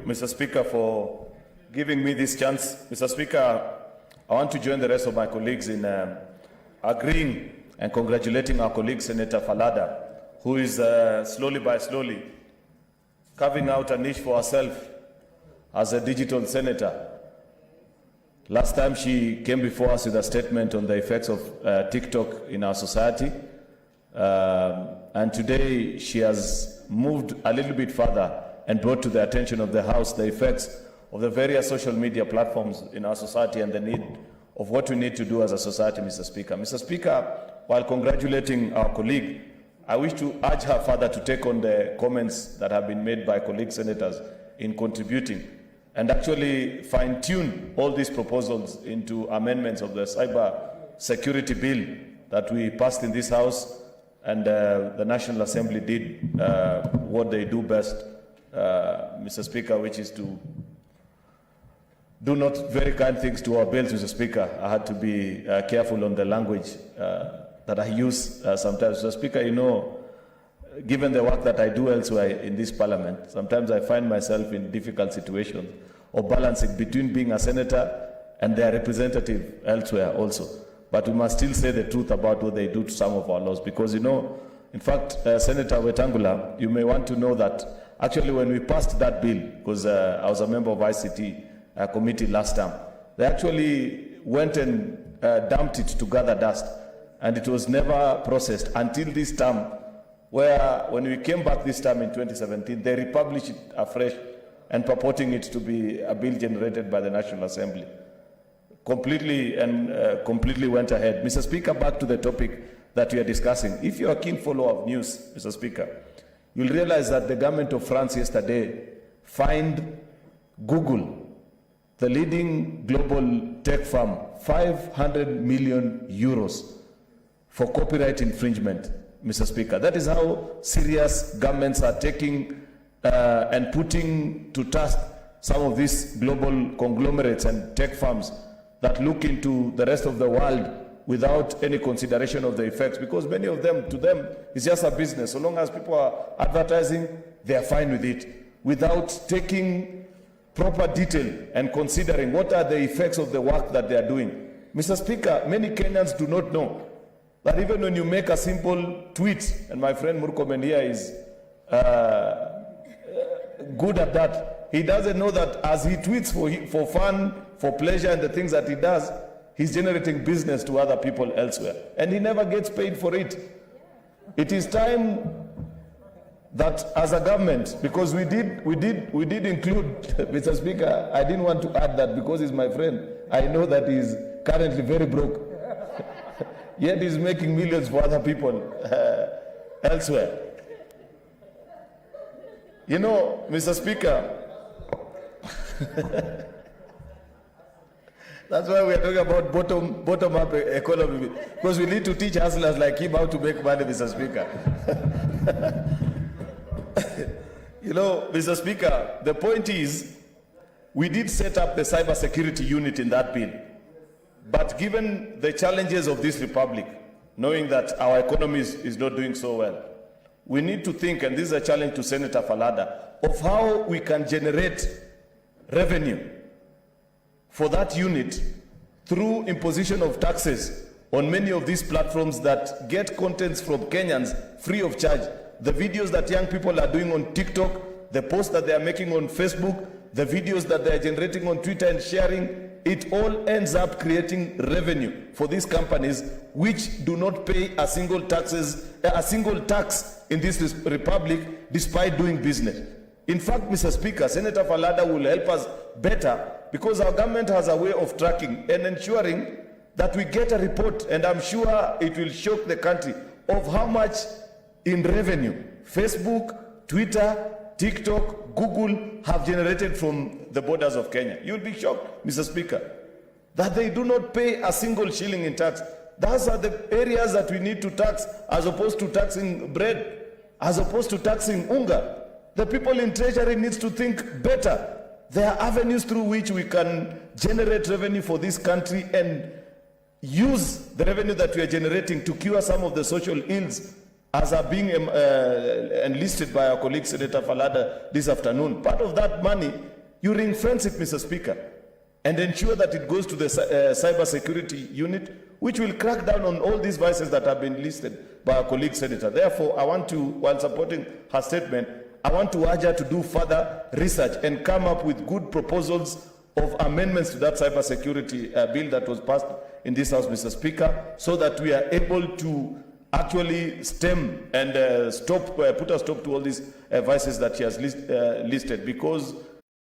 Mr. Speaker, for giving me this chance. Mr. Speaker, I want to join the rest of my colleagues in agreeing and congratulating our colleague, Senator Falada, who is slowly by slowly carving out a niche for herself as a digital senator. Last time she came before us with a statement on the effects of TikTok in our society. And today she has moved a little bit further and brought to the attention of the House the effects of the various social media platforms in our society and the need of what we need to do as a society, Mr. Speaker. Mr. Speaker, while congratulating our colleague, I wish to urge her further to take on the comments that have been made by colleague senators in contributing and actually fine-tune all these proposals into amendments of the cyber security bill that we passed in this House, and the National Assembly did what they do best, Mr. Speaker, which is to do not very kind things to our bills, Mr. Speaker. I had to be careful on the language that I use sometimes. Mr. Speaker, you know, given the work that I do elsewhere in this parliament, sometimes I find myself in difficult situations of balancing between being a senator and their representative elsewhere also. But we must still say the truth about what they do to some of our laws, because, you know, in fact, Senator Wetangula, you may want to know that actually when we passed that bill, because I was a member of ICT committee last time, they actually went and dumped it to gather dust, and it was never processed until this time, where when we came back this time in 2017, they republished it afresh and purporting it to be a bill generated by the National Assembly. Completely went ahead. Mr. Speaker, back to the topic that we are discussing. If you're a keen follower of news, Mr. Speaker, you'll realize that the government of France yesterday fined Google, the leading global tech firm, 500 million euros for copyright infringement, Mr. Speaker. That is how serious governments are taking and putting to task some of these global conglomerates and tech firms that look into the rest of the world without any consideration of the effects, because many of them, to them, it's just a business. So long as people are advertising, they are fine with it, without taking proper detail and considering what are the effects of the work that they are doing. Mr. Speaker, many Kenyans do not know that even when you make a simple tweet, and my friend Murkomen here is good at that, he doesn't know that as he tweets for fun, for pleasure, and the things that he does, he's generating business to other people elsewhere, and he never gets paid for it. It is time that as a government, because we did include, Mr. Speaker, I didn't want to add that because he's my friend. I know that he's currently very broke, yet he's making millions for other people elsewhere. You know, Mr. Speaker, that's why we are talking about bottom-up economy, because we need to teach hustlers like him how to make money, Mr. Speaker. You know, Mr. Speaker, the point is, we did set up the cyber security unit in that bill. But given the challenges of this republic, knowing that our economy is not doing so well, we need to think, and this is a challenge to Senator Falada, of how we can generate revenue for that unit through imposition of taxes on many of these platforms that get contents from Kenyans free of charge. The videos that young people are doing on TikTok, the posts that they are making on Facebook, the videos that they are generating on Twitter and sharing, it all ends up creating revenue for these companies which do not pay a single tax in this republic despite doing business. In fact, Mr. Speaker, Senator Falada will help us better, because our government has a way of tracking and ensuring that we get a report, and I'm sure it will shock the country, of how much in revenue Facebook, Twitter, TikTok, Google have generated from the borders of Kenya. You'll be shocked, Mr. Speaker, that they do not pay a single shilling in tax. Those are the areas that we need to tax, as opposed to taxing bread, as opposed to taxing unga. The people in Treasury needs to think better. There are avenues through which we can generate revenue for this country and use the revenue that we are generating to cure some of the social ills as are being enlisted by our colleague Senator Falada this afternoon. Part of that money you ring fence it, Mr. Speaker, and ensure that it goes to the cyber security unit, which will crack down on all these vices that have been listed by our colleague senator. Therefore, I want to, while supporting her statement, I want to urge her to do further research and come up with good proposals of amendments to that cyber security bill that was passed in this House, Mr. Speaker, so that we are able to actually stem and put a stop to all these vices that she has listed, because